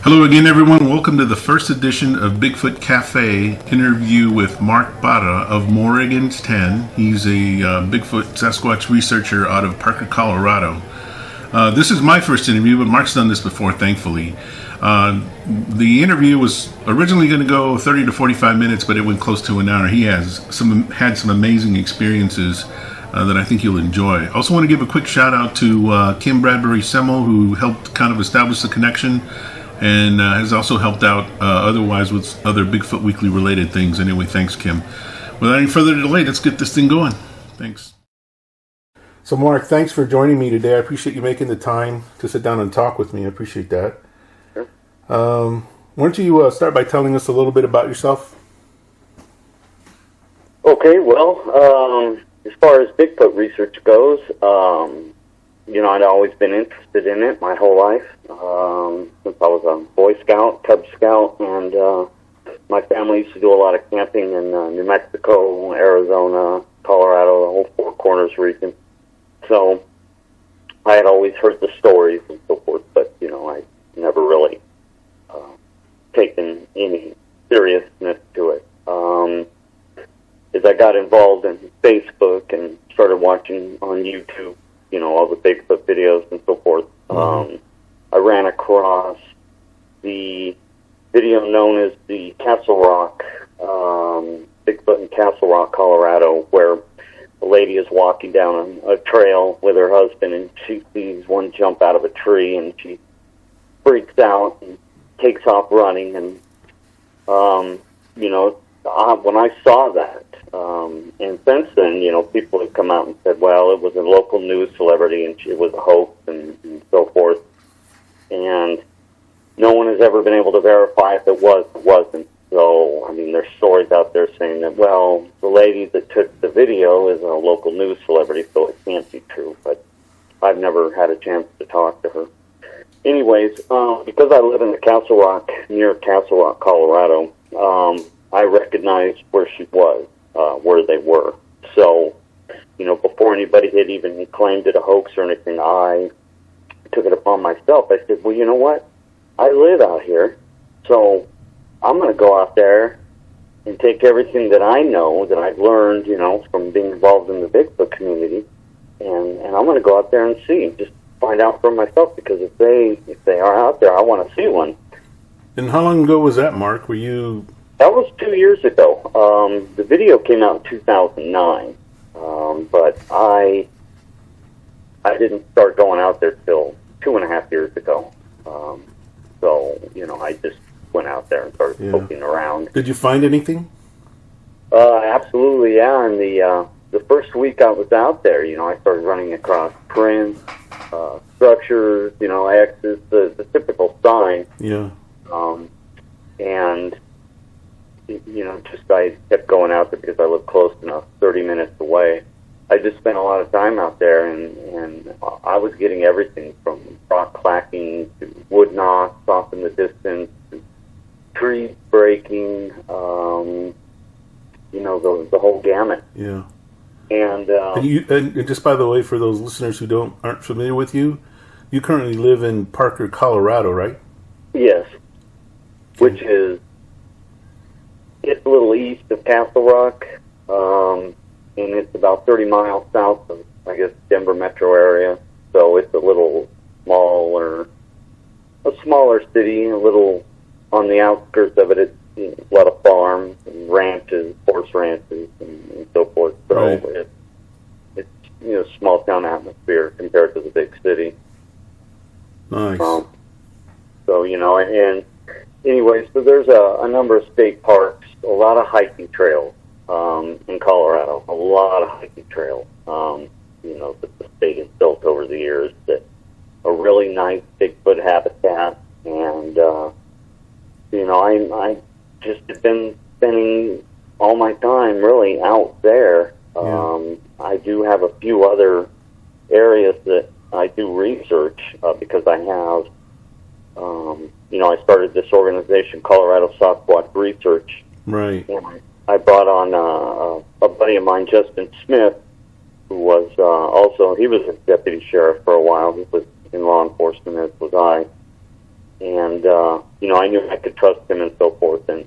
Hello again, everyone. Welcome to the first edition of Bigfoot Cafe interview with Mark Parra of Morrigan's 10. He's a Bigfoot Sasquatch researcher out of Parra, Colorado. This is my first interview, but Mark's done this before, thankfully. The interview was originally going to go 30 to 45 minutes, but it went close to an hour. He had some amazing experiences that I think you'll enjoy. I also want to give a quick shout out to Kim Bradbury Semmel, who helped kind of establish the connection and has also helped out otherwise with other Bigfoot Weekly related things. Anyway, thanks, Kim. Without any further delay, let's get this thing going. Thanks. So, Mark, thanks for joining me today. I appreciate you making the time to sit down and talk with me. I appreciate that. Sure. Why don't you start by telling us a little bit about yourself? Okay, well, as far as Bigfoot research goes, I'd always been interested in it my whole life, since I was a Boy Scout, Cub Scout, and my family used to do a lot of camping in New Mexico, Arizona, Colorado, the whole Four Corners region. So I had always heard the stories and so forth, but, I never really taken any seriousness to it. As I got involved in Facebook and started watching on YouTube, all the Bigfoot videos and so forth, I ran across the video known as the Castle Rock, Bigfoot in Castle Rock, Colorado, where a lady is walking down a trail with her husband, and she sees one jump out of a tree, and she freaks out and takes off running. And, when I saw that, and since then, people have come out and said, well, it was a local news celebrity and it was a hoax and so forth. And no one has ever been able to verify if it was or wasn't. So, there's stories out there saying that, well, the lady that took the video is a local news celebrity, so it can't be true. But I've never had a chance to talk to her. Anyways, because I live in the Castle Rock, near Castle Rock, Colorado, I recognized where she was, where they were. So, before anybody had even claimed it a hoax or anything, I took it upon myself. I said, well, you know what? I live out here, so I'm going to go out there and take everything that I know, that I've learned, from being involved in the Bigfoot community, and I'm going to go out there and see, just find out for myself, because if they are out there, I want to see one. And how long ago was that, Mark? Were you... That was 2 years ago. The video came out in 2009, but I didn't start going out there till 2.5 years ago. I just went out there and started poking around. Did you find anything? Absolutely, yeah. And the first week I was out there, I started running across prints, structures, X's, the typical sign. Yeah. And I kept going out there because I live close enough, 30 minutes away. I just spent a lot of time out there, and I was getting everything from rock clacking to wood knocks off in the distance, to trees breaking, the whole gamut. Yeah. And just by the way, for those listeners who aren't familiar with you, you currently live in Parra, Colorado, right? Yes. Which is, it's a little east of Castle Rock, and it's about 30 miles south of, Denver metro area. So it's a little smaller city, a little on the outskirts of it. It's a lot of farms and ranches, horse ranches, and so forth. So right. It's small town atmosphere compared to the big city. Nice. And anyway, so there's a number of state parks, a lot of hiking trails in Colorado, a lot of hiking trails, that the state has built over the years, that a really nice Bigfoot habitat. And, I just have been spending all my time really out there. I do have a few other areas that I do research because I have, I started this organization, Colorado Sasquatch Research. Right. And I brought on a buddy of mine, Justin Smith, who was he was a deputy sheriff for a while. He was in law enforcement, as was I. and I knew I could trust him and so forth, and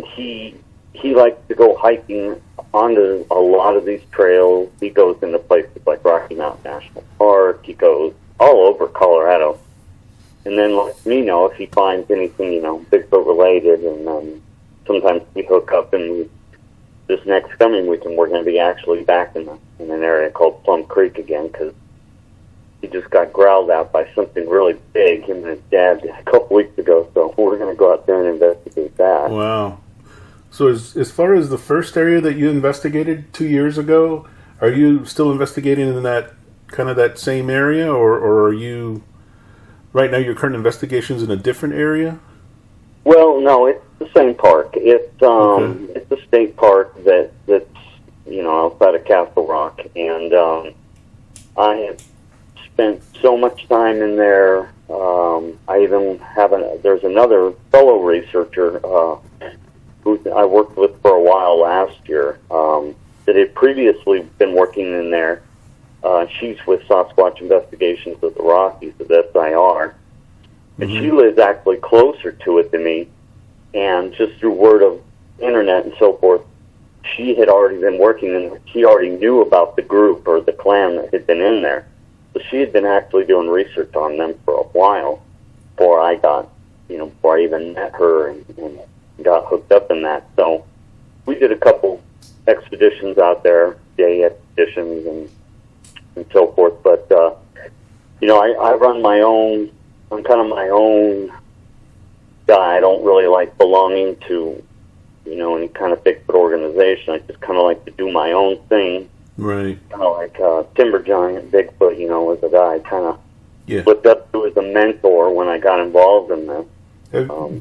he likes to go hiking onto a lot of these trails. He goes into places like Rocky Mountain National Park. He goes all over Colorado, and then lets me know if he finds anything, Bigfoot related, and sometimes we hook up, and this next coming weekend we're going to be actually back in an area called Plum Creek again, because he just got growled at by something really big, him and his dad, a couple weeks ago, so we're going to go out there and investigate that. Wow. So as far as the first area that you investigated 2 years ago, are you still investigating in that kind of that same area, or are you, right now your current investigation's in a different area? Well, no, it's the same park. It's a state park that's outside of Castle Rock, and I have spent so much time in there. I even have there's another fellow researcher who I worked with for a while last year that had previously been working in there. She's with Sasquatch Investigations of the Rockies, with SIR. And she lives actually closer to it than me, and just through word of internet and so forth, she had already been working, and she already knew about the group or the clan that had been in there. So she had been actually doing research on them for a while before I got, before I even met her and got hooked up in that. So we did a couple expeditions out there, day expeditions and so forth. But, I run my own. I'm kind of my own guy. I don't really like belonging to, any kind of Bigfoot organization. I just kind of like to do my own thing. Right. Kind of like Timber Giant Bigfoot, was a guy I kind of looked up to as a mentor when I got involved in this.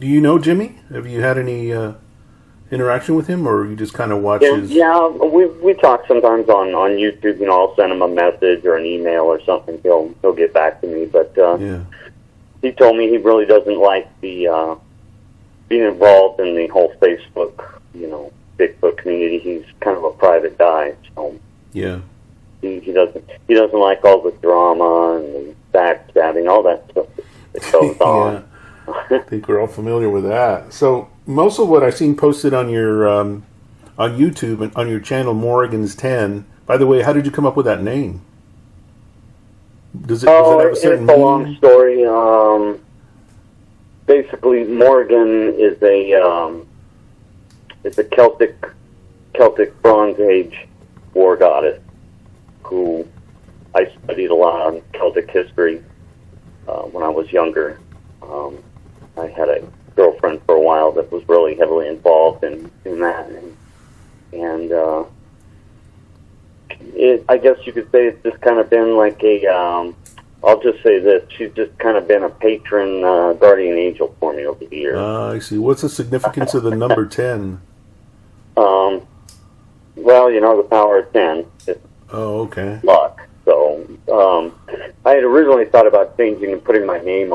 Do you know Jimmy? Have you had any interaction with him, or you just kind of watch his... Yeah, we talk sometimes on YouTube. I'll send him a message or an email or something. He'll get back to me, but... He told me he really doesn't like the being involved in the whole Facebook, Bigfoot community. He's kind of a private guy, so he doesn't like all the drama and the backstabbing, all that stuff that goes on. I think we're all familiar with that. So most of what I've seen posted on your on YouTube and on your channel, Morrigan's 10. By the way, how did you come up with that name? Does it have a certain it's a long story. Basically, Morrigan is a Celtic Bronze Age war goddess who I studied a lot on Celtic history when I was younger. I had a girlfriend for a while that was really heavily involved in that, and I guess you could say it's just kind of been like I'll just say this, she's just kind of been a patron guardian angel for me over the years. I see. What's the significance of the number 10? Well, the power of 10. Okay. Luck. So, I had originally thought about changing and putting my name,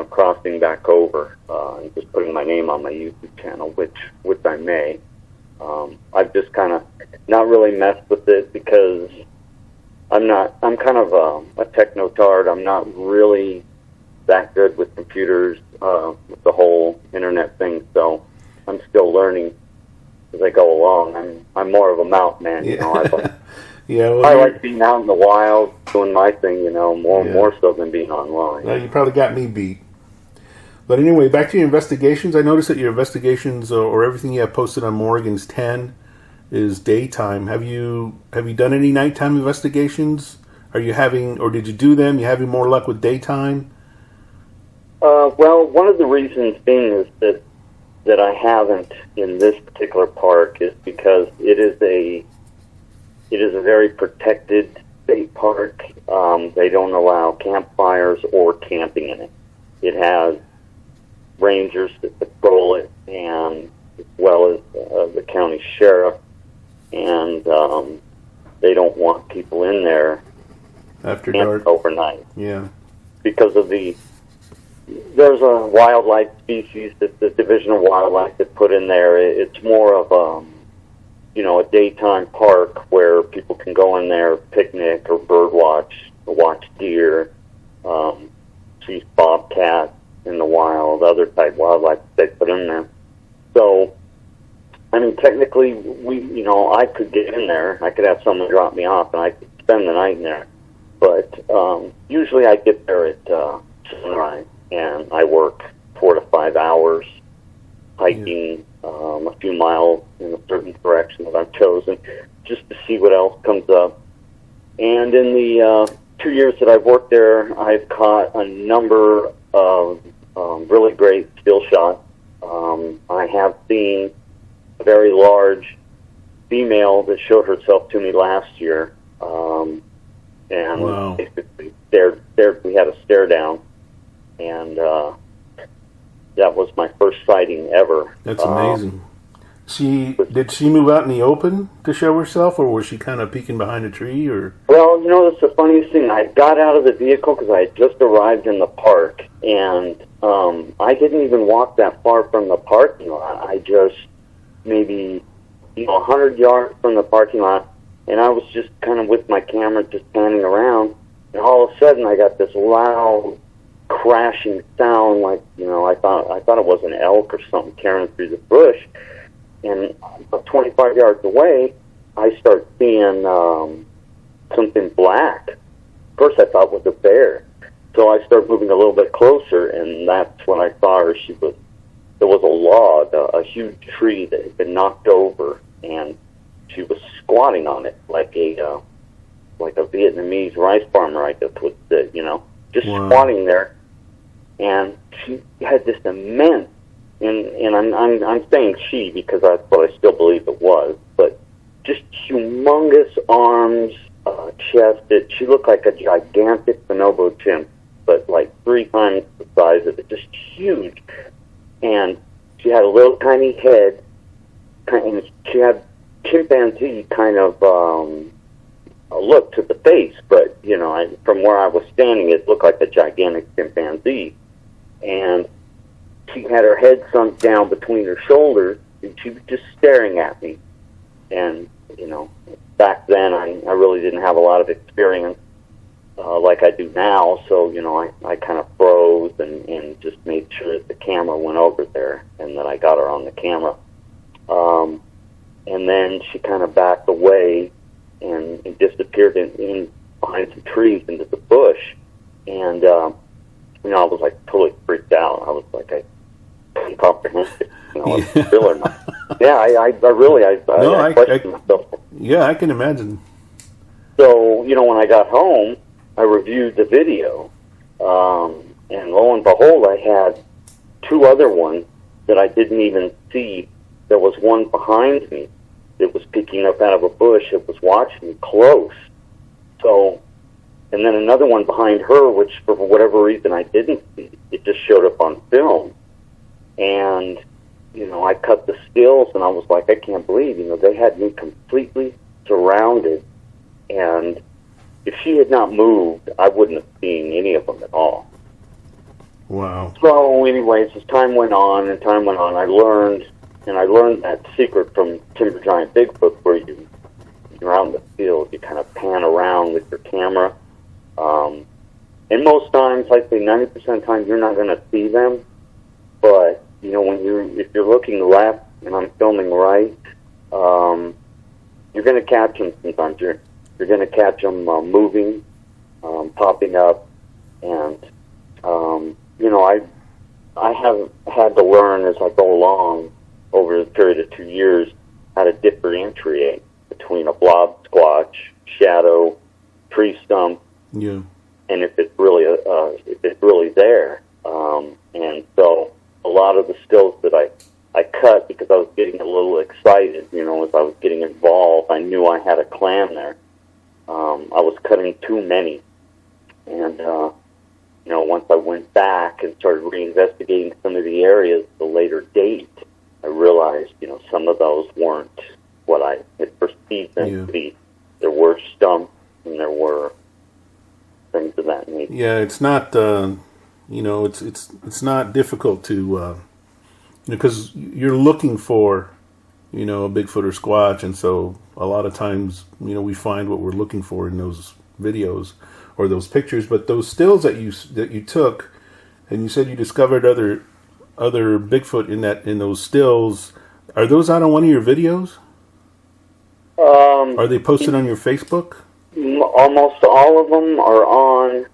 crossing back over, and just putting my name on my YouTube channel, which I may. I've just kind of not really messed with it because I'm kind of a techno-tard. I'm not really that good with computers, with the whole internet thing, so I'm still learning as I go along. I'm more of a mountain man, I like being out in the wild, doing my thing, more so than being online. Well, you probably got me beat. But anyway, back to your investigations. I noticed that your investigations or everything you have posted on Morrigan's 10 is daytime. Have you done any nighttime investigations? Are you having, or did you do them? You having more luck with daytime? Well, one of the reasons being is that I haven't in this particular park is because it is a very protected state park. They don't allow campfires or camping in it. It has rangers that patrol it, and as well as the county sheriff, and they don't want people in there after dark overnight. Yeah, because of there's a wildlife species that the Division of Wildlife has put in there. It's more of a daytime park where people can go in there, picnic or bird watch, or watch deer, see bobcats, in the wild, other type wildlife they put in there. So, I mean, technically, I could get in there. I could have someone drop me off, and I could spend the night in there. But usually I get there at sunrise, and I work 4 to 5 hours hiking a few miles in a certain direction that I've chosen, just to see what else comes up. And in the 2 years that I've worked there, I've caught a number of really great still shots. I have seen a very large female that showed herself to me last year, and wow. basically we had a stare down, and that was my first sighting ever. That's amazing. Did she move out in the open to show herself, or was she kind of peeking behind a tree? Or well, that's the funniest thing. I got out of the vehicle because I had just arrived in the park, and I didn't even walk that far from the parking lot. I just maybe 100 yards from the parking lot, and I was just kind of with my camera just panning around, and all of a sudden I got this loud crashing sound, like I thought it was an elk or something tearing through the bush. And about 25 yards away, I start seeing something black. First, I thought it was a bear. So I start moving a little bit closer, and that's when I saw her. There was a log, a huge tree that had been knocked over, and she was squatting on it like a Vietnamese rice farmer, I guess would say, just wow. squatting there. And she had this immense, and I'm saying she because that's what I still believe it was, but just humongous arms, chest. She looked like a gigantic bonobo chimp, but like 3 times the size of it, just huge. And she had a little tiny head, and she had chimpanzee kind of a look to the face, but from where I was standing, it looked like a gigantic chimpanzee. And she had her head sunk down between her shoulders, and she was just staring at me. And, back then I really didn't have a lot of experience like I do now, so, I kind of froze and just made sure that the camera went over there and that I got her on the camera. And then she kind of backed away and disappeared in behind some trees into the bush. And, I was like totally freaked out. I was like, I couldn't comprehend it. It's real or not. Yeah, I questioned myself. Yeah, I can imagine. So, when I got home, I reviewed the video, and lo and behold, I had 2 other ones that I didn't even see. There was one behind me that was peeking up out of a bush. It was watching me close. So, and then another one behind her, which for whatever reason I didn't see. It just showed up on film. And, I cut the stills, and I was like, I can't believe, they had me completely surrounded. And if she had not moved, I wouldn't have seen any of them at all. Wow. So anyways, as time went on, I learned that secret from Timber Giant Bigfoot, where you're out in the field, you kind of pan around with your camera. And most times, I'd say 90% of the time, you're not going to see them. But, if you're looking left and I'm filming right, you're going to catch them sometimes. You're going to catch them moving, popping up, and I have had to learn as I go along over the period of 2 years how to differentiate between a blob squatch, shadow, tree stump, yeah, and if it's really there. And so a lot of the stills that I cut because I was getting a little excited, as I was getting involved. I knew I had a clan there. I was cutting too many. And, once I went back and started reinvestigating some of the areas at a later date, I realized, some of those weren't what I had perceived them to be. There were stumps and there were things of that nature. Yeah, it's not, it's not difficult to, because you're looking for, a Bigfoot or Squatch, and so a lot of times, we find what we're looking for in those videos or those pictures. But those stills that you took, And you said you discovered other Bigfoot in those stills. Are those out on one of your videos? Are they posted on your Facebook? Almost all of them are on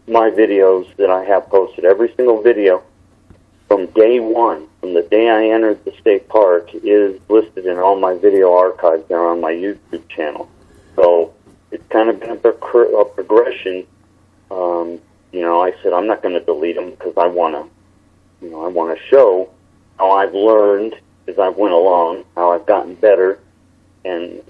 my videos that I have posted. Every single video from day one, from the day I entered the state park, is listed in all my video archives there on my YouTube channel. So it's kind of been a progression. I said I'm not going to delete them because I want to show how I've learned as I went along, how I've gotten better, and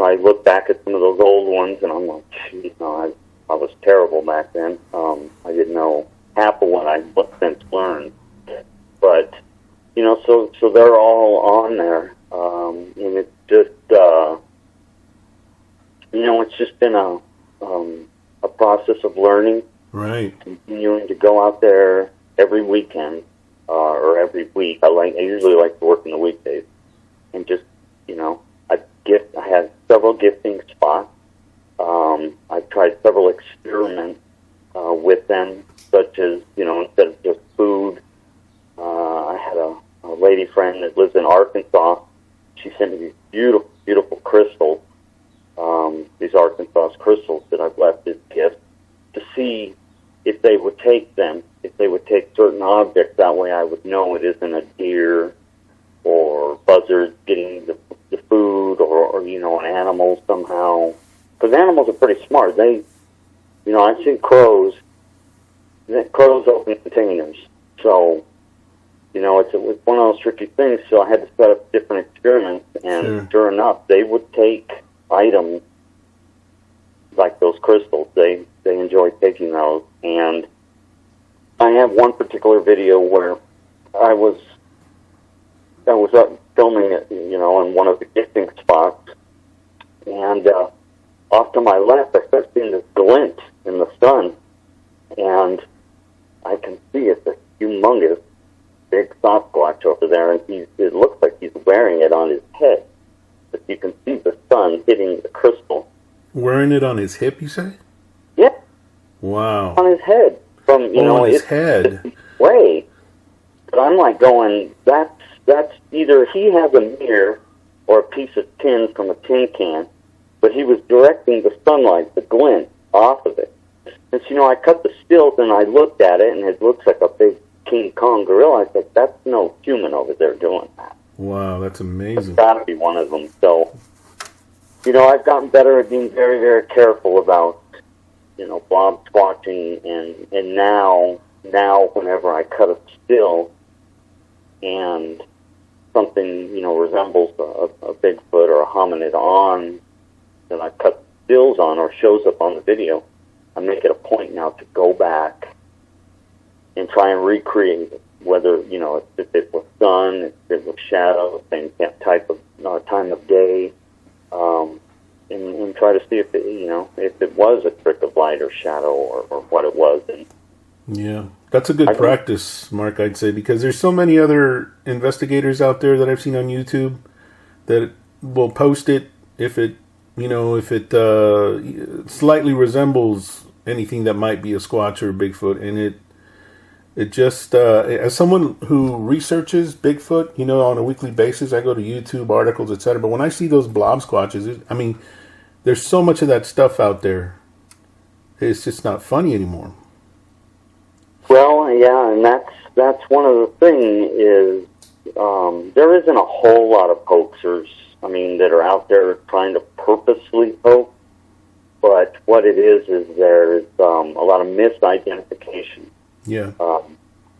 I look back at some of those old ones and I'm like, geez, no, I was terrible back then. I didn't know half of what I've since learned, but so they're all on there, and it's just it's just been a process of learning. Right. Continuing to go out there every weekend or every week. I usually like to work in the weekdays, and just I had several gifting spots. I've tried several experiments with them, such as instead of just food, I had a lady friend that lives in Arkansas. She sent me these beautiful, beautiful crystals. These Arkansas crystals that I've left as gifts to see if they would take them, if they would take certain objects. That way I would know it isn't a deer or buzzard getting the food or an animal somehow. Because animals are pretty smart. I've seen crows. Crows open containers. So, it's one of those tricky things. So I had to set up different experiments. And sure enough, they would take items like those crystals. They enjoy taking those. And I have one particular video where I was up filming it, in one of the gifting spots, and off to my left, I start seeing this glint in the sun, and I can see it's a humongous big Sasquatch over there, and it looks like he's wearing it on his head, but you can see the sun hitting the crystal. Wearing it on his hip, you say? Yeah. Wow. On his head. On his head. Way. But I'm like going, that's either he has a mirror or a piece of tin from a tin can, but he was directing the sunlight, the glint, off of it. And I cut the stills and I looked at it, and it looks like a big King Kong gorilla. I said, that's no human over there doing that. Wow, that's amazing. It's got to be one of them. So, I've gotten better at being very, very careful about, blob squatching, and now whenever I cut a still and something, resembles a Bigfoot or a hominid on that I cut stills on or shows up on the video, I make it a point now to go back and try and recreate it, whether, if it was sun, if it was shadow, same type of time of day, and try to see if it was a trick of light or shadow or what it was. And yeah, that's a good practice, Mark, I'd say, because there's so many other investigators out there that I've seen on YouTube that will post it if it slightly resembles anything that might be a Squatch or a Bigfoot, and it just as someone who researches Bigfoot, on a weekly basis, I go to YouTube articles, etc. But when I see those blob squatches, there's so much of that stuff out there. It's just not funny anymore. Well, yeah, and that's one of the things is there isn't a whole lot of hoaxers, that are out there trying to purposely hoax, but what it is there's a lot of misidentification. Yeah.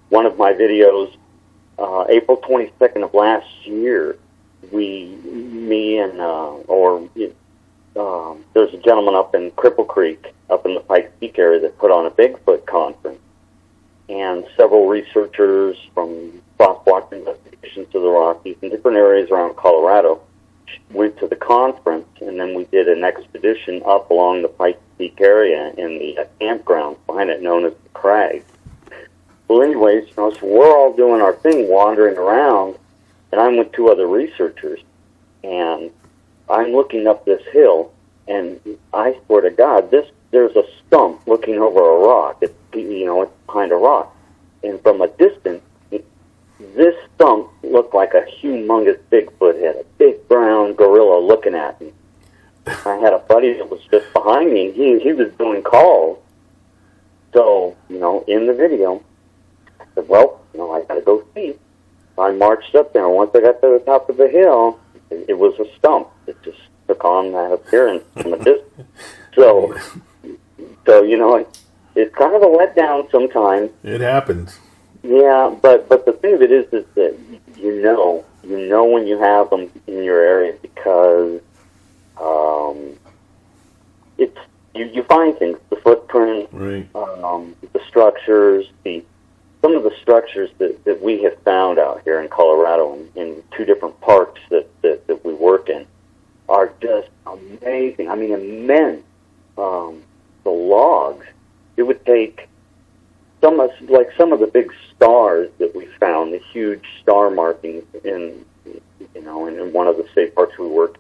One of my videos, April 22nd of last year, there's a gentleman up in Cripple Creek, up in the Pikes Peak area, that put on a Bigfoot conference. And several researchers from Sasquatch investigations to the Rockies and different areas around Colorado went to the conference, and then we did an expedition up along the Pikes Peak area in the campground behind it known as the Crags. Well, anyways, so we're all doing our thing, wandering around, and I'm with two other researchers, and I'm looking up this hill, and I swear to God, there's a stump looking over a rock. It's it's behind a rock. And from a distance, this stump looked like a humongous Bigfoot head, a big brown gorilla looking at me. I had a buddy that was just behind me, and he was doing calls. So, in the video, I said, well, I got to go see. I marched up there, and once I got to the top of the hill, it was a stump. It just took on that appearance from a distance. So it's kind of a letdown sometimes. It happens. Yeah, but the thing of it is that you know when you have them in your area because it's you find things, the footprint, right. The structures, some of the structures that we have found out here in Colorado in 2 different parks that we work in are just amazing. I mean, immense. The logs. It would take some of the big stars that we found, the huge star markings in one of the state parks we worked.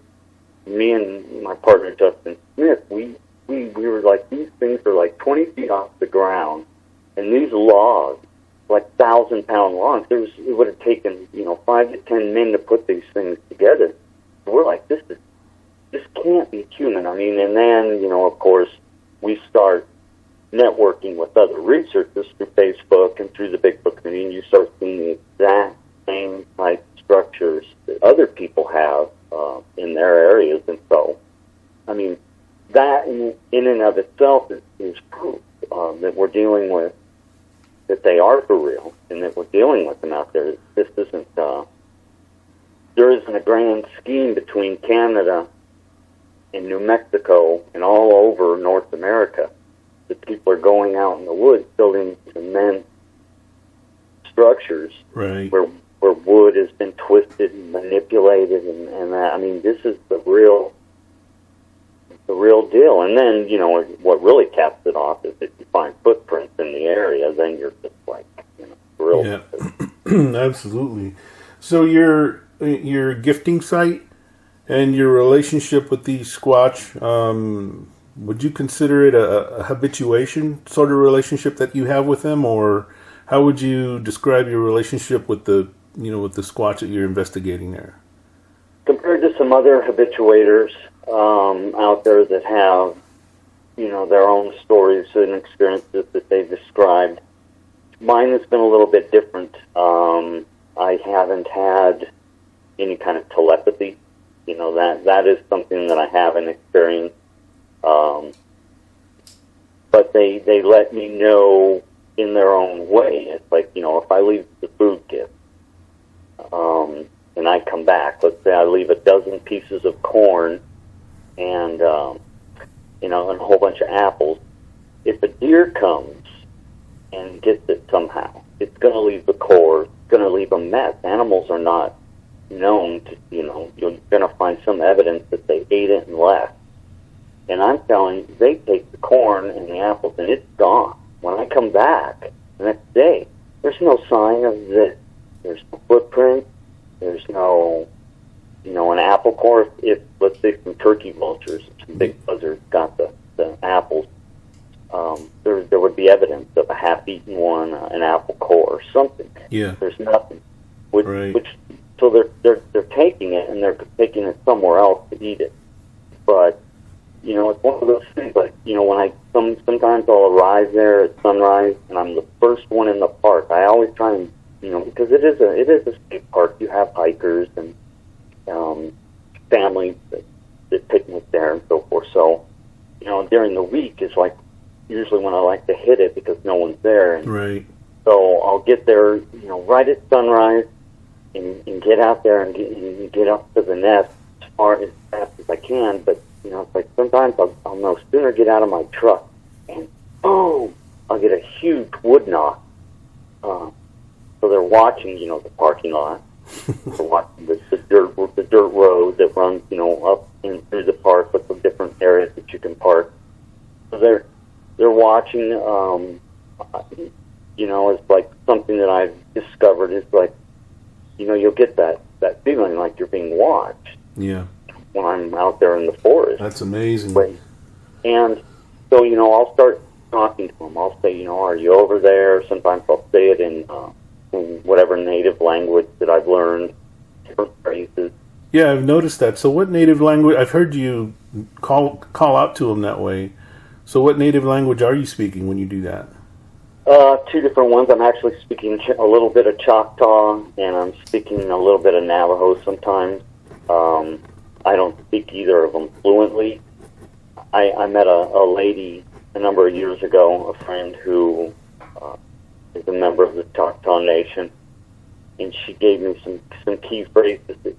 Me and my partner Justin Smith, we were like, these things are like 20 feet off the ground, and these logs, like 1,000-pound logs, it would have taken 5 to 10 men to put these things together. We're like, this can't be human. I mean, and then of course we start networking with other researchers through Facebook and through the Bigfoot community, and you start seeing the exact same type structures that other people have in their areas. And so, I mean, that in and of itself is proof that we're dealing with, that they are for real, and that we're dealing with them out there. This isn't, there isn't a grand scheme between Canada and New Mexico and all over North America that people are going out in the woods building immense structures, right, where wood has been twisted and manipulated, and that. I mean, this is the real deal. And then what really caps it off is if you find footprints in the area, then you're just like thrilled. Yeah, absolutely. So your gifting site and your relationship with the Squatch, would you consider it a habituation sort of relationship that you have with them, or how would you describe your relationship with the Squatch that you're investigating there? Compared to some other habituators out there that have, their own stories and experiences that they've described, mine has been a little bit different. I haven't had any kind of telepathy. That is something that I haven't experienced. But they let me know in their own way. It's like, if I leave the food gift, and I come back, let's say I leave a dozen pieces of corn and, and a whole bunch of apples, if a deer comes and gets it somehow, it's going to leave the core, it's going to leave a mess. Animals are not known to, you're going to find some evidence that they ate it and left. And I'm telling you, they take the corn and the apples, and it's gone. When I come back the next day, there's no sign of this. There's no footprint. There's no, an apple core. If let's say some turkey vultures, some big buzzards got the apples, there would be evidence of a half-eaten one, an apple core, or something. Yeah. There's nothing. Right. So they're taking it, and they're taking it somewhere else to eat it. But it's one of those things, like, when sometimes I'll arrive there at sunrise, and I'm the first one in the park. I always try and, because it is a state park, you have hikers and families that picnic there and so forth. So, during the week is like usually when I like to hit it because no one's there. And right. so I'll get there, right at sunrise and get out there and get up to the nest as fast as I can. But it's like sometimes I'll no sooner get out of my truck and boom, I'll get a huge wood knock. So they're watching, the parking lot. They're watching the dirt road that runs, up and through the park with the different areas that you can park. So they're watching. It's like something that I've discovered is like, you'll get that feeling like you're being watched. Yeah. When I'm out there in the forest. That's amazing. And so, I'll start talking to them. I'll say, are you over there? Sometimes I'll say it in whatever native language that I've learned, different phrases. Yeah, I've noticed that. So what native language, I've heard you call out to them that way. So what native language are you speaking when you do that? Two different ones. I'm actually speaking a little bit of Choctaw, and I'm speaking a little bit of Navajo sometimes. I don't speak either of them fluently. I met a lady a number of years ago, a friend who is a member of the Choctaw Nation, and she gave me some key phrases that,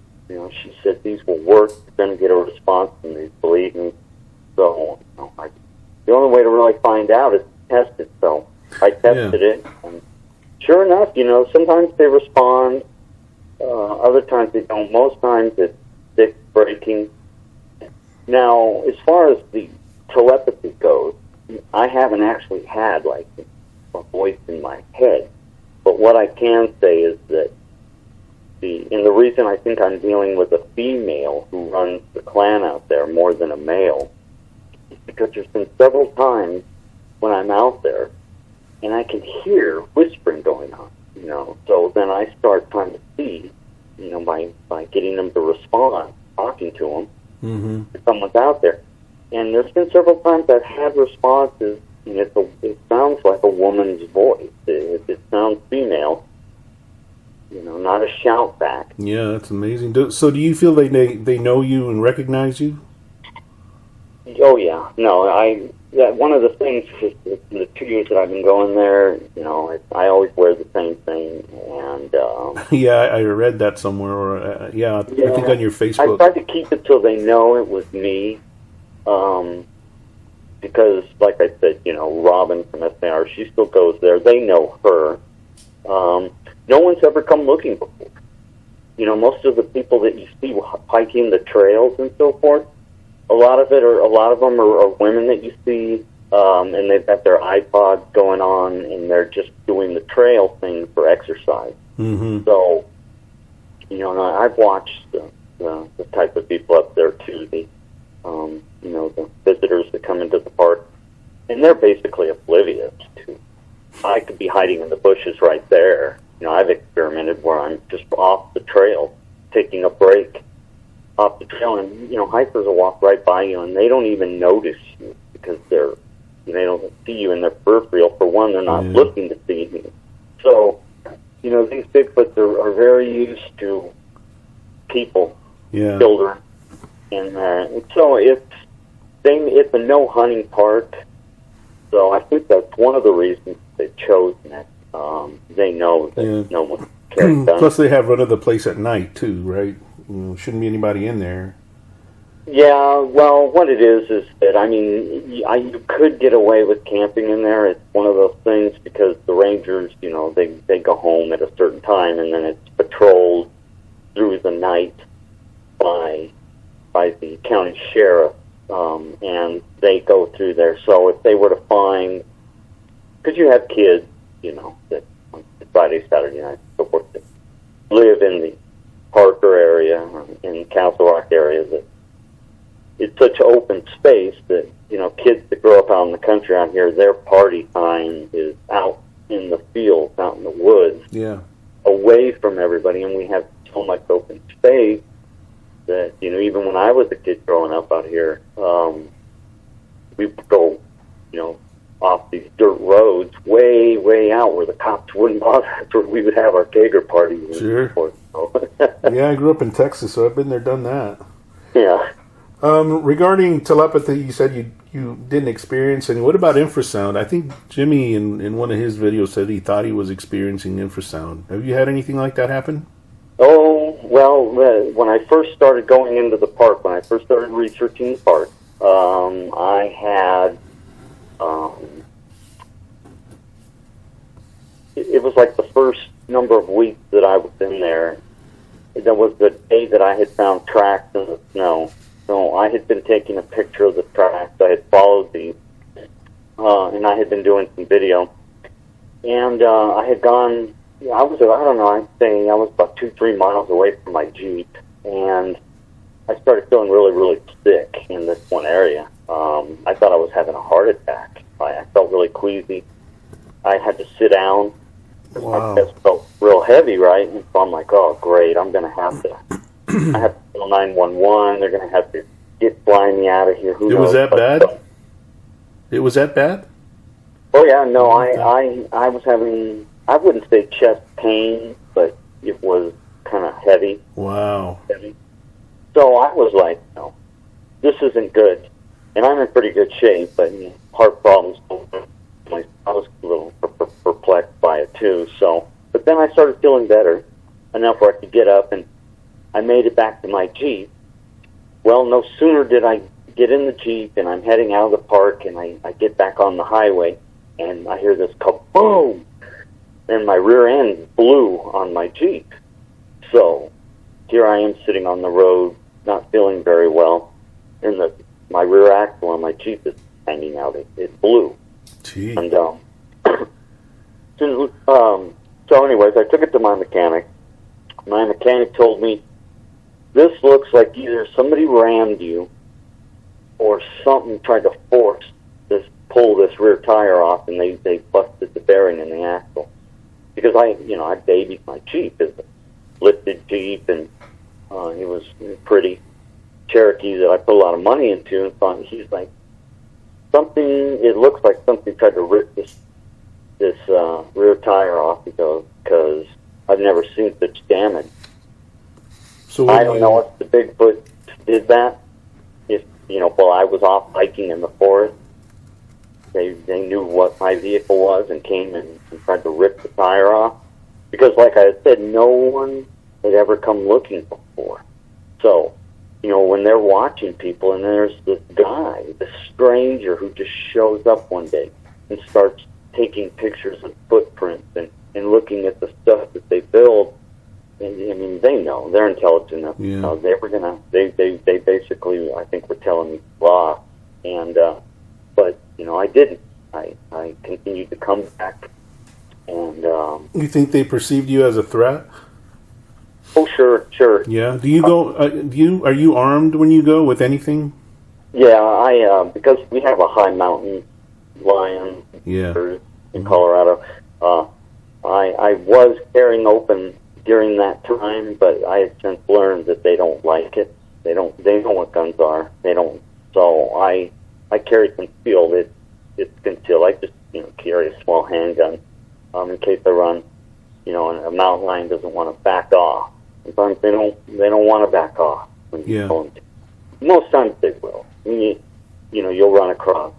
she said these will work, you're going to get a response, and they believe me. So the only way to really find out is to test it. So I tested it, and sure enough, sometimes they respond, other times they don't. Most times it's stick breaking. Now, as far as the telepathy goes, I haven't actually had like a voice in my head, but what I can say is that the reason I think I'm dealing with a female who runs the clan out there more than a male is because there's been several times when I'm out there and I can hear whispering going on, so then I start trying to see, by getting them to respond, talking to them, if someone's out there. And there's been several times I've had responses, and it sounds like a woman's voice. It sounds female, not a shout back. Yeah, that's amazing. So do you feel they know you and recognize you? Oh, yeah. No, one of the things is in the 2 years that I've been going there, I always wear the same thing. And yeah, I read that somewhere. Or I think on your Facebook. I tried to keep it so they know it was me. Because, like I said, Robin from SAR, she still goes there. They know her. No one's ever come looking before. Most of the people that you see hiking the trails and so forth, a lot of them are women that you see, and they've got their iPods going on, and they're just doing the trail thing for exercise. Mm-hmm. So, I've watched the type of people up there too. The visitors that come into the park, and they're basically oblivious to. I could be hiding in the bushes right there. I've experimented where I'm just off the trail, taking a break off the trail, and hikers will walk right by you, and they don't even notice you because they don't see you in their peripheral. For one, they're not looking to see you. So, these Bigfoots are very used to people, children, and so it's a no hunting park. So I think that's one of the reasons they chose it. They know that no one carries guns. Plus, they have run of the place at night too, right? Shouldn't be anybody in there. Yeah, well, what it is that, you could get away with camping in there. It's one of those things because the rangers, they go home at a certain time, and then it's patrolled through the night by the county sheriff, and they go through there. So if they were to find, because you have kids, that on Friday, Saturday night, so forth, that live in the Parker area or in Castle Rock area, that it's such open space that, kids that grow up out in the country out here, their party time is out in the fields, out in the woods, away from everybody, and we have so much open space that, even when I was a kid growing up out here, we would go, off these dirt roads way, way out where the cops wouldn't bother. That's where we would have our Gager parties. Sure. Yeah, I grew up in Texas, so I've been there, done that. Yeah. Regarding telepathy, you said you didn't experience any. What about infrasound? I think Jimmy in one of his videos said he thought he was experiencing infrasound. Have you had anything like that happen? Oh, well, when I first started going into the park, when I first started researching the park, I had, it was like the first number of weeks that I was in there. That was the day that I had found tracks in the snow. So I had been taking a picture of the tracks. I had followed these, and I had been doing some video. And I had gone, I'd say I was about 2-3 miles away from my Jeep, and I started feeling really, really sick in this one area. I thought I was having a heart attack. I felt really down. Wow. My chest felt real heavy, right? And so I'm like, oh, great, I'm going to have to, I have to call 911. They're going to have to flying me out of here. Who knows? It was that bad? It was that bad? Oh, yeah, no, I was having, I wouldn't say chest pain, but it was kind of heavy. Wow. Heavy. So I was like, no, this isn't good. And I'm in pretty good shape, but heart problems, I was a little perplexed by it too. So, but then I started feeling better enough where I could get up, and I made it back to my Jeep. Well, no sooner did I get in the Jeep, and I'm heading out of the park, and I get back on the highway, and I hear this kaboom, and my rear end blew on my Jeep. So here I am sitting on the road, not feeling very well, and my rear axle on my Jeep is hanging out. It blew. Gee. And so anyways, I took it to my mechanic. My mechanic told me, this looks like either somebody rammed you or something tried to pull this rear tire off, and they busted the bearing in the axle. Because I babied my Jeep. It's a lifted Jeep, and it was pretty Cherokee that I put a lot of money into, and he's like, it looks like something tried to rip this rear tire off, because I've never seen such damage. So I don't know if the Bigfoot did that. If while I was off hiking in the forest, they knew what my vehicle was and came and tried to rip the tire off. Because, like I said, no one had ever come looking before. So, when they're watching people, and there's this guy, this stranger who just shows up one day and starts taking pictures of footprints and looking at the stuff that they build. And, I mean, they know. They're intelligent enough. Yeah. They basically, I think, were telling me blah. And, but, I didn't. I continued to come back. And, you think they perceived you as a threat? oh, sure. Yeah. Do you go, are you armed when you go with anything? Yeah, because we have a high mountain lion in Colorado, I was carrying open during that time, but I had since learned that they don't like it. They know what guns are. They don't. So I carry concealed. It's concealed. I just carry a small handgun in case I run. And a mountain lion doesn't want to back off. Sometimes they don't want to back off. Most times they will. I mean, you'll run across.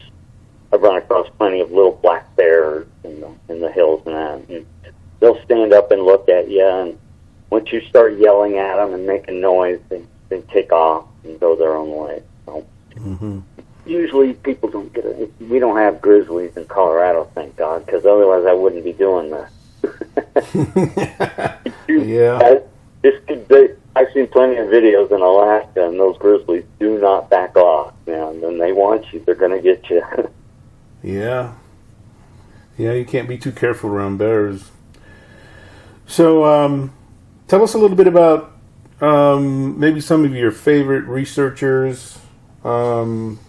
I've run across plenty of little black bears in the hills and that. And they'll stand up and look at you, and once you start yelling at them and making noise, they take off and go their own way. So usually people don't get it. We don't have grizzlies in Colorado, thank God, because otherwise I wouldn't be doing this. Yeah. I've seen plenty of videos in Alaska, and those grizzlies do not back off. And then they want you. They're going to get you. Yeah. Yeah, you can't be too careful around bears. So, tell us a little bit about maybe some of your favorite researchers. Not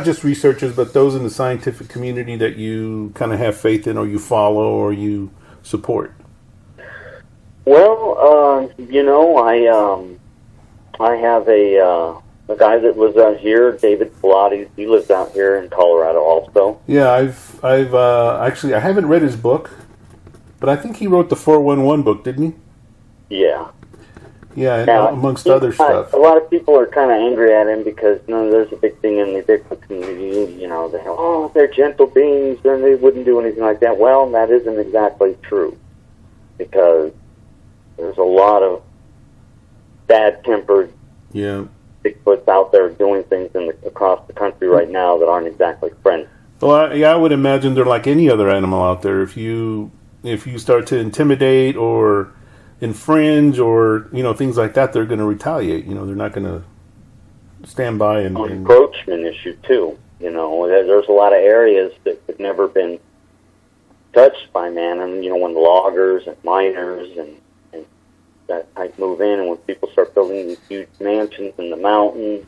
just researchers, but those in the scientific community that you kind of have faith in, or you follow, or you support. Well, I have a guy that lives out here, David Pilates. He lives out here in Colorado also. Yeah, I've actually, I haven't read his book, but I think he wrote the 411 book, didn't he? Yeah. Yeah, and amongst other stuff. A lot of people are kind of angry at him because there's a big thing in the Bigfoot community. They're gentle beings and they wouldn't do anything like that. Well, that isn't exactly true, because there's a lot of bad-tempered Bigfoots out there doing things across the country right now that aren't exactly friendly. Well, I would imagine they're like any other animal out there. If you start to intimidate or infringe or things like that, they're going to retaliate. They're not going to stand by and encroachment issue too. There's a lot of areas that have never been touched by man, and when loggers and miners and that type move in, and when people start building these huge mansions in the mountains,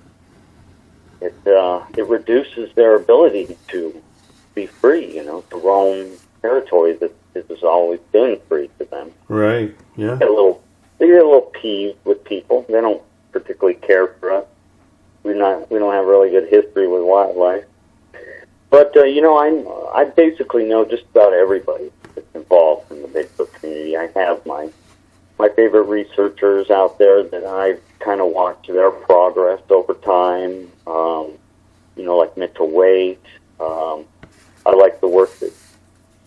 it reduces their ability to be free, to roam territory that has always been free to them. Right. Yeah. They get a little peeved with people. They don't particularly care for us. We don't have really good history with wildlife. But I basically know just about everybody that's involved in the Bigfoot community. I have my favorite researchers out there that I've kind of watched their progress over time. Like Mitchell Waite. I like the work that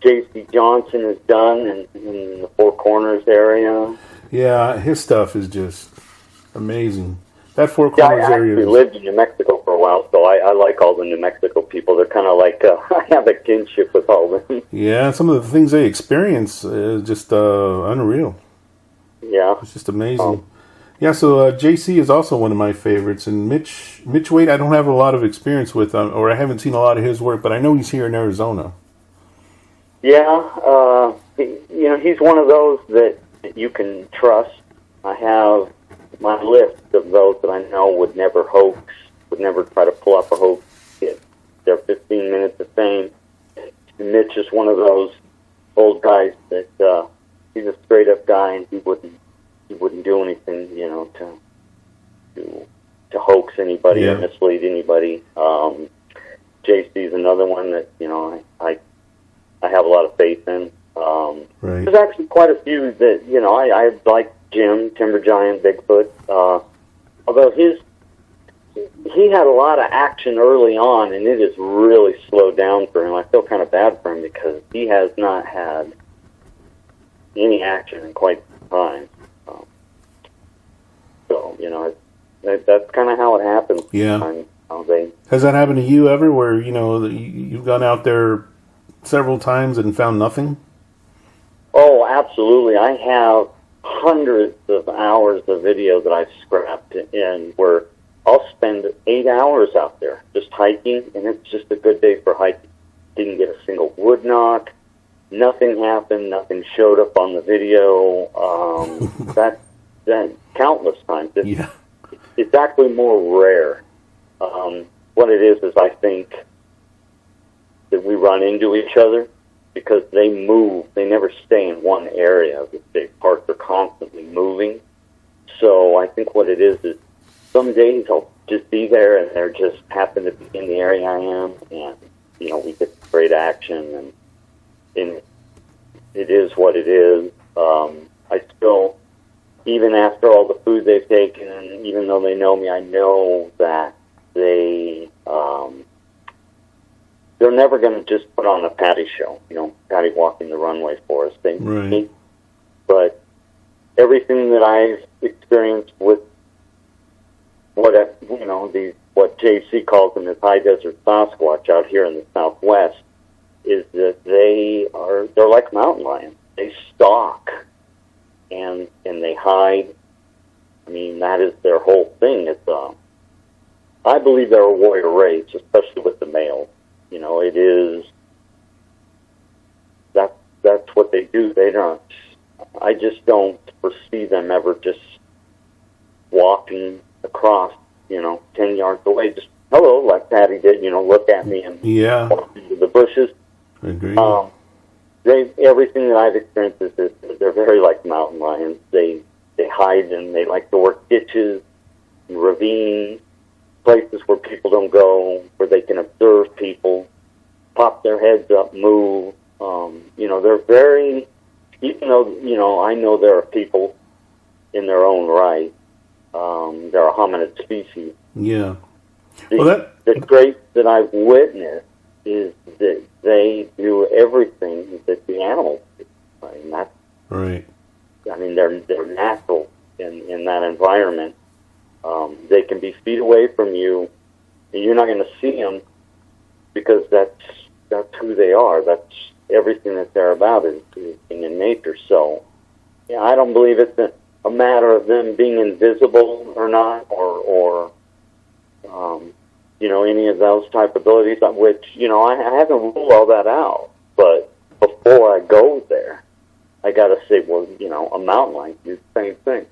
J.C. Johnson has done in the Four Corners area. Yeah, his stuff is just amazing. That Four Corners area. I actually lived in New Mexico for a while, so I like all the New Mexico people. They're kind of like, I have a kinship with all of them. Yeah, some of the things they experience is just unreal. Yeah. It's just amazing. Yeah, so JC is also one of my favorites, and Mitch Waite I don't have a lot of experience with, or I haven't seen a lot of his work, but I know he's here in Arizona. Yeah, he's one of those that you can trust. I have my list of those that I know would never hoax, would never try to pull up a hoax. They're 15 minutes of fame. And Mitch is one of those old guys that he's a straight up guy, and he wouldn't do anything, to hoax anybody or mislead anybody. JC's another one that I have a lot of faith in. Right. There's actually quite a few that I like Jim Timber Giant Bigfoot. Although he had a lot of action early on, and it has really slowed down for him. I feel kind of bad for him because he has not had any action in quite some time. That's kind of how it happens. Yeah. Has that happened to you ever, where you've gone out there several times and found nothing? Oh, absolutely. I have hundreds of hours of video that I've scrapped in where I'll spend 8 hours out there just hiking, and it's just a good day for hiking. Didn't get a single wood knock. Nothing happened. Nothing showed up on the video. That countless times. It's actually more rare. What it is I think that we run into each other because they move. They never stay in one area of the state park. They're constantly moving. So I think what it is some days I'll just be there and they're just happen to be in the area I am, and we get great action, and it is what it is. I still, even after all the food they've taken, and even though they know me, I know that they're never going to just put on a Patty show, Patty walking the runway for us. Right. But everything that I've experienced with what JC calls them as high desert Sasquatch out here in the Southwest is that they're like mountain lions. They stalk and they hide. I mean, that is their whole thing. I believe they're a warrior race, especially with the males. It is that's what they do. They don't. I just don't foresee them ever just walking across, 10 yards away. Just hello, like Patty did. Look at me and walk into the bushes. I agree. Everything that I've experienced is that they're very like mountain lions. They hide and they like to work ditches, and ravines, places where people don't go, where they can observe people, pop their heads up, move. They're very, even though, I know there are people in their own right. They're a hominid species. Yeah. The traits that I've witnessed is that they do everything that the animals do. I mean, that's right. I mean, they're natural in that environment. They can be feet away from you, and you're not going to see them because that's who they are. That's everything that they're about is being in nature. So, I don't believe it's a matter of them being invisible or not, or any of those type of abilities, which, I haven't ruled all that out. But before I go there, I got to say, well, a mountain lion do the same thing.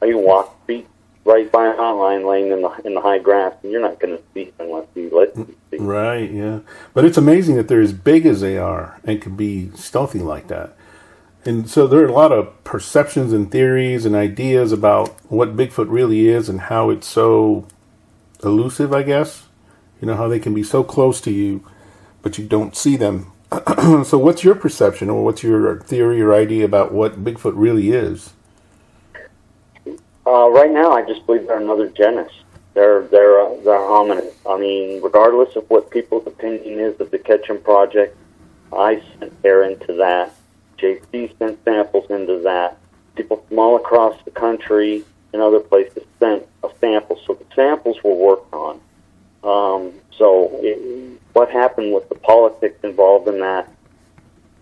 You can walk feet right by a mountain lion laying in the high grass, and you're not going to see it unless you let them see see. Right, yeah. But it's amazing that they're as big as they are and can be stealthy like that. And so there are a lot of perceptions and theories and ideas about what Bigfoot really is and how it's so elusive, I guess. You know, how they can be so close to you, but you don't see them. So what's your perception, or what's your theory or idea about what Bigfoot really is? Right now, I just believe they're another genus. They're hominid. I mean, regardless of what people's opinion is of the Ketchum Project, I sent air into that. JC sent samples into that. People from all across the country and other places sent a sample. So the samples were worked on. What happened with the politics involved in that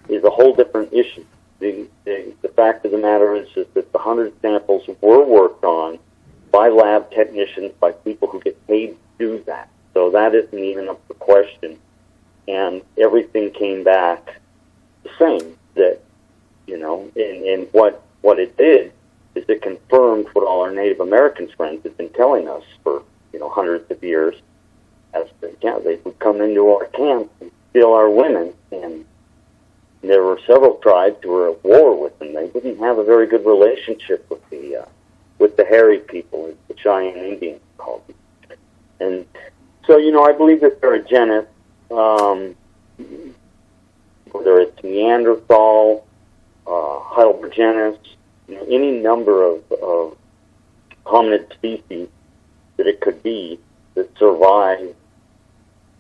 is a whole different issue. The fact of the matter is that the 100 samples were worked on by lab technicians, by people who get paid to do that. So that isn't even up for question. And everything came back the same. That, you know, and what it did is it confirmed what all our Native American friends had been telling us for, you know, hundreds of years. As they would come into our camp and steal our women, and there were several tribes who were at war with them. They didn't have a very good relationship with the hairy people, as the Cheyenne Indians called them. And so, you know, I believe that they're a genus, whether it's Neanderthal, Heidelbergensis, you know, any number of hominid species that it could be that survived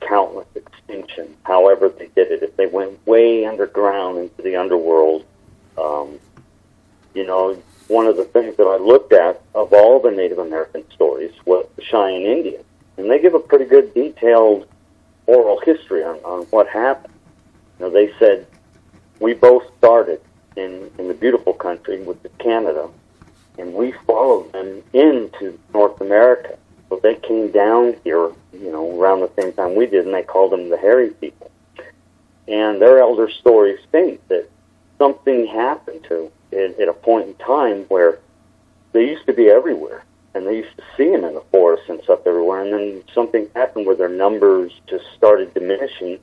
countless extinctions, however they did it. If they went way underground into the underworld, you know, one of the things that I looked at of all the Native American stories was the Cheyenne Indians. And they give a pretty good detailed oral history on what happened. You know, they said, we both started in the beautiful country, which is Canada, and we followed them into North America. So they came down here, you know, around the same time we did, and they called them the hairy people. And their elder stories state that something happened to at a point in time where they used to be everywhere, and they used to see them in the forests and stuff everywhere, and then something happened where their numbers just started diminishing,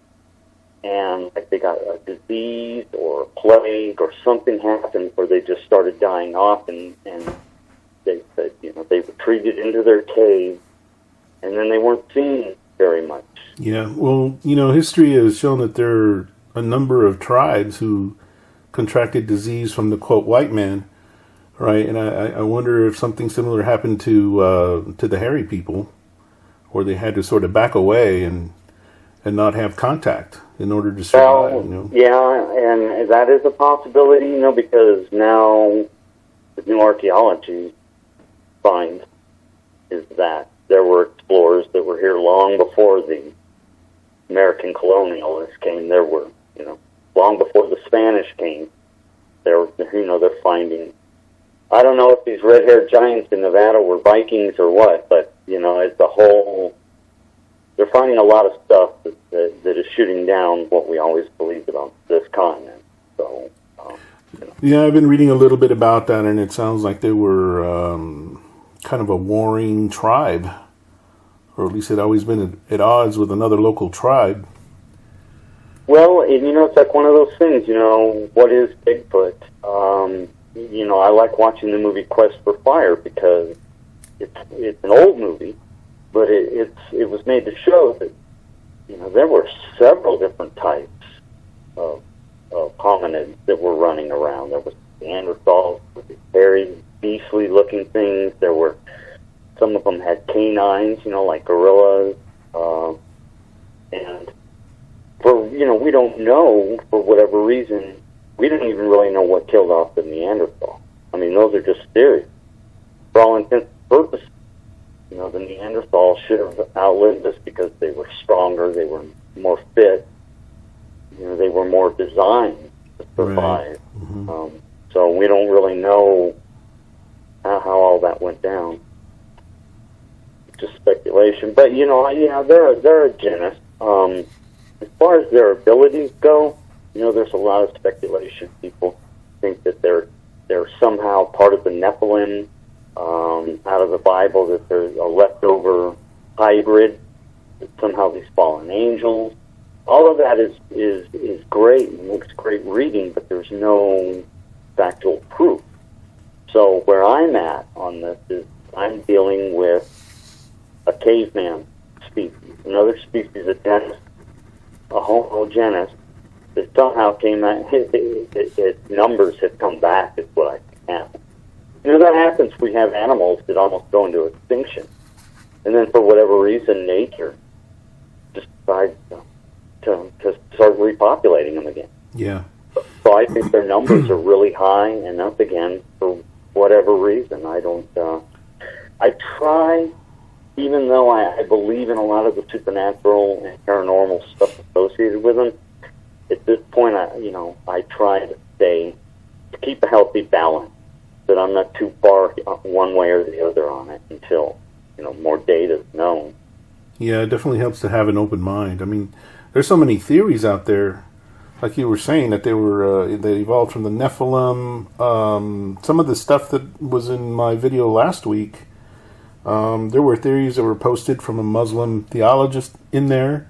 and like they got a disease or a plague or something happened where they just started dying off, and they said, you know, they retreated into their cave, and then they weren't seen very much. Yeah, well, you know, history has shown that there are a number of tribes who contracted disease from the, quote, white man, right? And I wonder if something similar happened to the hairy people, where they had to sort of back away and not have contact in order to survive, well, you know? Yeah, and that is a possibility, you know, because now the new archaeology finds is that there were explorers that were here long before the American colonialists came. There were, you know, long before the Spanish came. There, you know, they're finding. I don't know if these red-haired giants in Nevada were Vikings or what, but you know, it's the whole. They're finding a lot of stuff that is shooting down what we always believed about this continent. So. You know. Yeah, I've been reading a little bit about that, and it sounds like they were kind of a warring tribe, or at least had always been at odds with another local tribe. Well, and, you know, it's like one of those things, you know, what is Bigfoot? You know, I like watching the movie Quest for Fire because it's an old movie, but it was made to show that, you know, there were several different types of hominids that were running around. There was Neanderthals, very beastly-looking things. There were, some of them had canines, you know, like gorillas, and for, you know, we don't know, for whatever reason, we didn't even really know what killed off the Neanderthal. I mean, those are just theories. For all intents and purposes, you know, the Neanderthal should have outlived us because they were stronger, they were more fit, you know, they were more designed to survive. Right. Mm-hmm. So we don't really know how all that went down. It's just speculation. But, you know, yeah, they're a genus. As far as their abilities go, you know, there's a lot of speculation. People think that they're somehow part of the Nephilim, out of the Bible, that they're a leftover hybrid. somehow these fallen angels. All of that is great and makes great reading, but there's no factual proof. So where I'm at on this is I'm dealing with a caveman species, another species of genus, a Homo genus, that somehow came out, its numbers have come back, is what I think happened. That happens. We have animals that almost go into extinction. And then for whatever reason, nature just decides to start repopulating them again. Yeah. So I think their numbers are really high, and that's, again, for whatever reason. I don't... I try, even though I believe in a lot of the supernatural and paranormal stuff associated with them, at this point, I try to keep a healthy balance, that I'm not too far one way or the other on it until, more data is known. Yeah, it definitely helps to have an open mind. I mean, there's so many theories out there, like you were saying, that they evolved from the Nephilim. Some of the stuff that was in my video last week, there were theories that were posted from a Muslim theologist in there.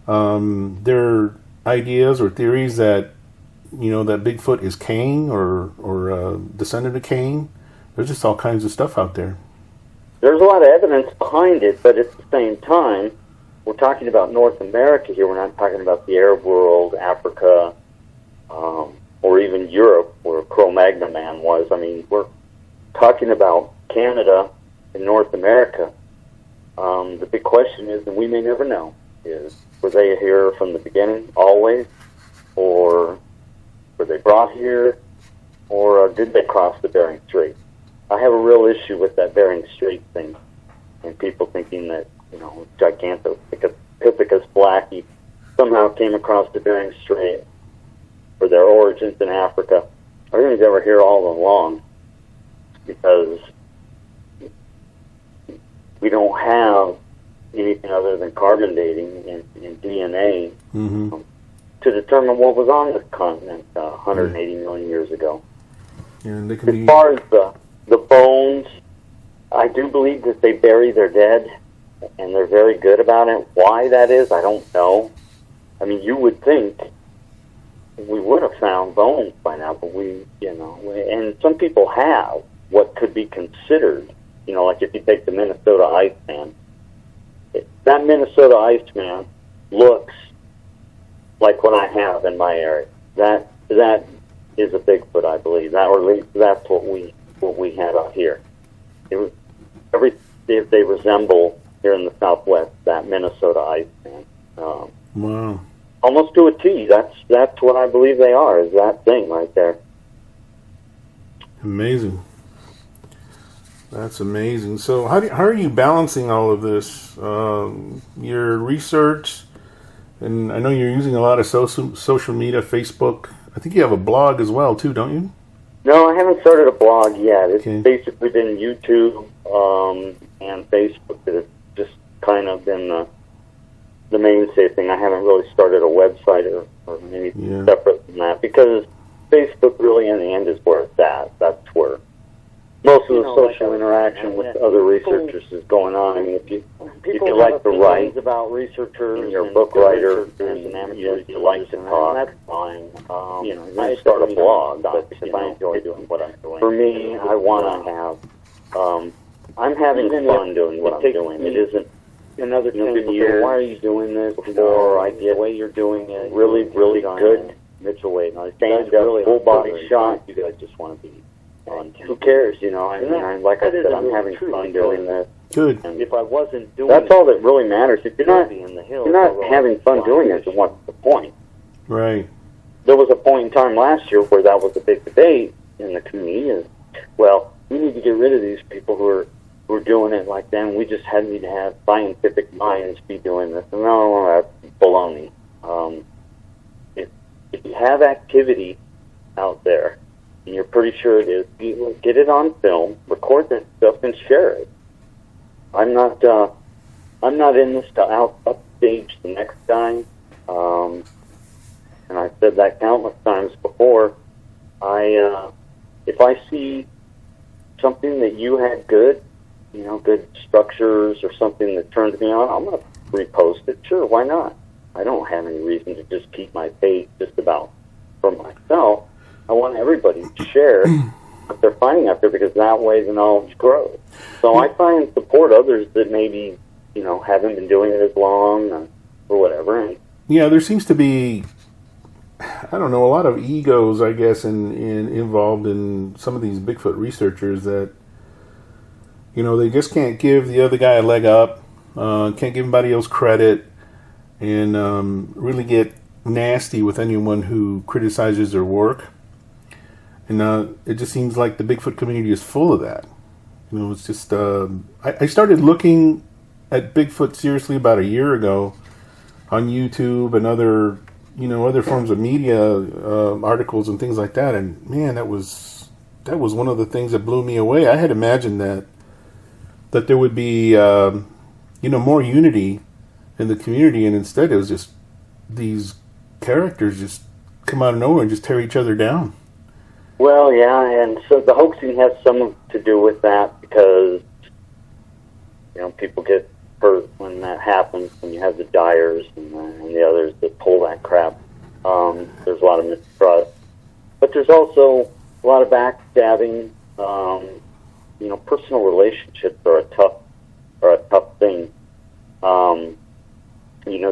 There are ideas or theories that, that Bigfoot is Cain or a descendant of Cain. There's just all kinds of stuff out there. There's a lot of evidence behind it, but at the same time, we're talking about North America here. We're not talking about the Arab world, Africa, or even Europe, where Cro-Magnon man was. I mean, we're talking about Canada and North America. The big question is, and we may never know, is were they here from the beginning, always, or were they brought here, or did they cross the Bering Strait? I have a real issue with that Bering Strait thing, and people thinking that, Gigantopithecus blacki somehow came across the Bering Strait for their origins in Africa. I think they were here all along, because we don't have anything other than carbon dating and DNA to determine what was on this continent 180 million years ago. Yeah, and as far as the bones, I do believe that they bury their dead, and they're very good about it. Why that is, I don't know. I mean, you would think we would have found bones by now, but and some people have what could be considered, like if you take the Minnesota Iceman, that Minnesota Iceman looks like what I have in my area. That is a Bigfoot, I believe. Or at least that's what we had out here. They resemble here in the Southwest that Minnesota Iceman. Wow. Almost to a T. That's what I believe they are. Is that thing right there? Amazing. That's amazing. So how are you balancing all of this? Your research, and I know you're using a lot of social media, Facebook. I think you have a blog as well, too, don't you? No, I haven't started a blog yet. It's basically been YouTube and Facebook that have just kind of been the mainstay thing. I haven't really started a website or anything separate from that, because Facebook really, in the end, is where it's at. That's where most of the social interaction with other researchers is going on. I mean, if you like to write about researchers, and you're a book writer, and you like to talk, that's fine. You start a blog. But if I enjoy doing what I'm doing, for me, I want to have. I'm having fun doing what I'm doing. It isn't another 10 years. Why are you doing this? Before I get the way you're doing it, really good Mitchell Wade, stand up, full body shot. You guys just want to be on. Who cares? Like I said, I'm having fun doing this. Good. And if I wasn't doing that's all that really matters. If you're not having fun doing it, then what's the point? Right. There was a point in time last year where that was a big debate in the community. Is, well, we need to get rid of these people who are doing it like them. We just need to have scientific minds be doing this. And no, that's baloney. If you have activity out there, and you're pretty sure it is, get it on film, record that stuff, and share it. I'm not in this to upstage the next guy. And I've said that countless times before. If I see something that you had good structures or something that turns me on, I'm going to repost it, sure, why not? I don't have any reason to just keep my page just about for myself. I want everybody to share what they're finding out there, because that way the knowledge grows. So I try and support others that maybe, haven't been doing it as long or whatever. And yeah, there seems to be, I don't know, a lot of egos, I guess, involved in some of these Bigfoot researchers that, they just can't give the other guy a leg up, can't give anybody else credit, and really get nasty with anyone who criticizes their work. And it just seems like the Bigfoot community is full of that. It's just, I started looking at Bigfoot seriously about a year ago on YouTube and other forms of media, articles and things like that. And man, that was one of the things that blew me away. I had imagined that there would be, more unity in the community, and instead it was just these characters just come out of nowhere and just tear each other down. Well, yeah, and so the hoaxing has some to do with that, because people get hurt when that happens, when you have the dyers and the others that pull that crap. There's a lot of mistrust, but there's also a lot of backstabbing. Personal relationships are a tough thing.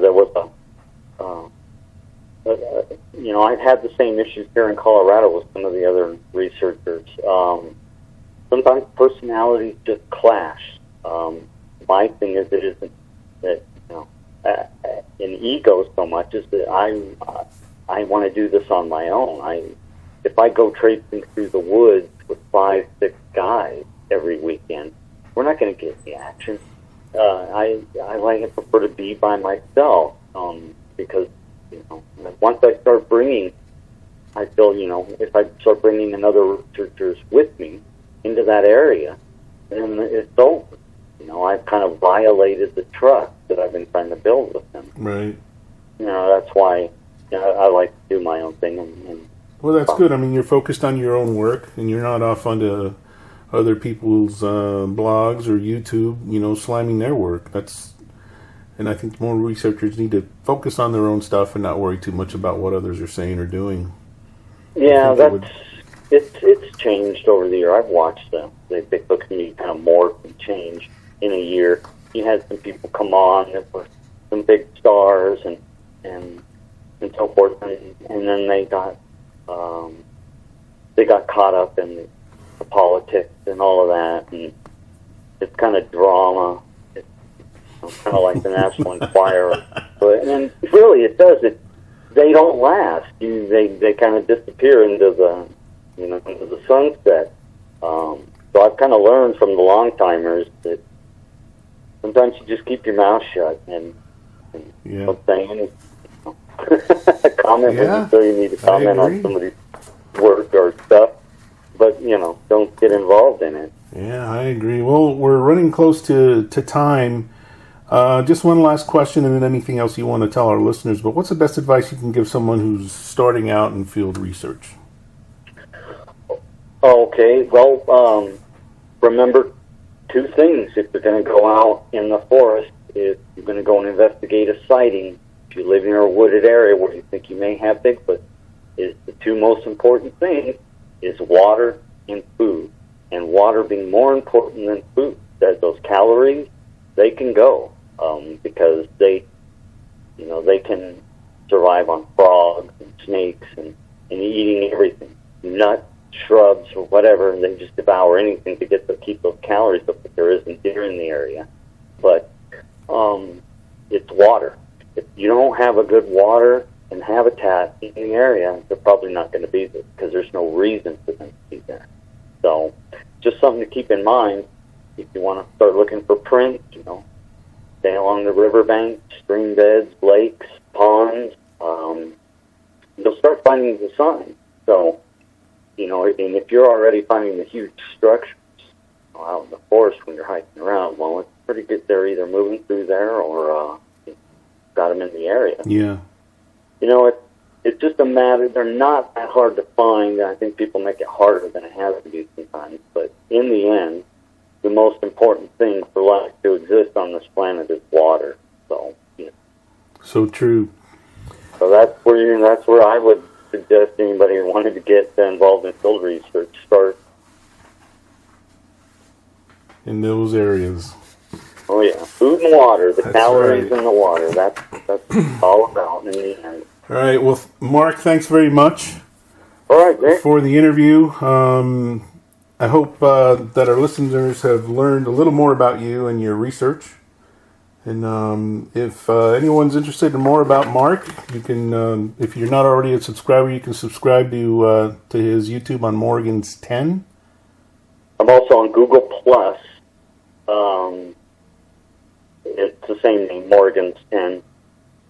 There was I've had the same issues here in Colorado with some of the other researchers. Sometimes personalities just clash. My thing is, it isn't that an ego so much, is that I want to do this on my own. If I go traipsing through the woods with 5-6 guys every weekend, we're not going to get any action. I prefer to be by myself, because once I start bringing, I feel if I start bringing another researchers with me into that area, then it's over. I've kind of violated the trust that I've been trying to build with them. Right. That's why I like to do my own thing. And well, that's good. I mean, you're focused on your own work, and you're not off onto other people's blogs or YouTube, sliming their work. And I think more researchers need to focus on their own stuff and not worry too much about what others are saying or doing. Yeah, it's changed over the year. I've watched the Bigfoot community kind of morph and change in a year. You had some people come on that were some big stars and so forth, and then they got caught up in the politics and all of that, and it's kind of drama. It's kind of like the National Enquirer, and really it does. They don't last. They kind of disappear into the into the sunset. So I've kind of learned from the long timers that sometimes you just keep your mouth shut and don't say anything. Comment when you feel you need to comment on somebody's work or stuff, but don't get involved in it. Yeah, I agree. Well, we're running close to time. Just one last question, and then anything else you want to tell our listeners. But what's the best advice you can give someone who's starting out in field research? Okay, well, remember two things. If you're going to go out in the forest, if you're going to go and investigate a sighting, if you live near a wooded area where you think you may have Bigfoot, is the two most important things is water and food. And water being more important than food. That those calories, they can go, because they can survive on frogs and snakes and eating everything, nuts, shrubs, or whatever, and they just devour anything to keep those calories up if there isn't deer in the area. But it's water. If you don't have a good water and habitat in the area, they're probably not going to be there, because there's no reason for them to be there. So just something to keep in mind if you want to start looking for prints, stay along the riverbank, stream beds, lakes, ponds. You'll start finding the signs. So, and if you're already finding the huge structures out in the forest when you're hiking around, well, it's pretty good. They're either moving through there or got them in the area. Yeah. It's just a matter. They're not that hard to find. I think people make it harder than it has to be sometimes. But in the end, the most important thing for life to exist on this planet is water. So So true. So that's where I would suggest anybody who wanted to get involved in field research start. In those areas. Oh yeah, food and water, the That's calories right. in the water. That's all about in the end. All right. Well, Mark, thanks very much All right, Nick. for the interview. I hope that our listeners have learned a little more about you and your research. And if anyone's interested in more about Mark, you can, if you're not already a subscriber, you can subscribe to his YouTube on Morgan's 10. I'm also on Google Plus. It's the same name, Morgan's 10,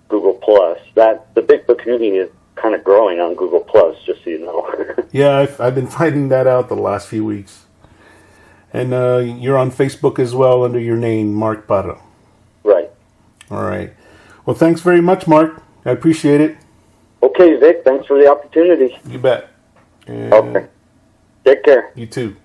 Google Plus. That the Bigfoot community is kind of growing on Google Plus, just so you know. Yeah, I've been finding that out the last few weeks. And you're on Facebook as well under your name, Mark Parra. Right. All right. Well, thanks very much, Mark. I appreciate it. Okay, Vic. Thanks for the opportunity. You bet. And Okay. Take care. You too.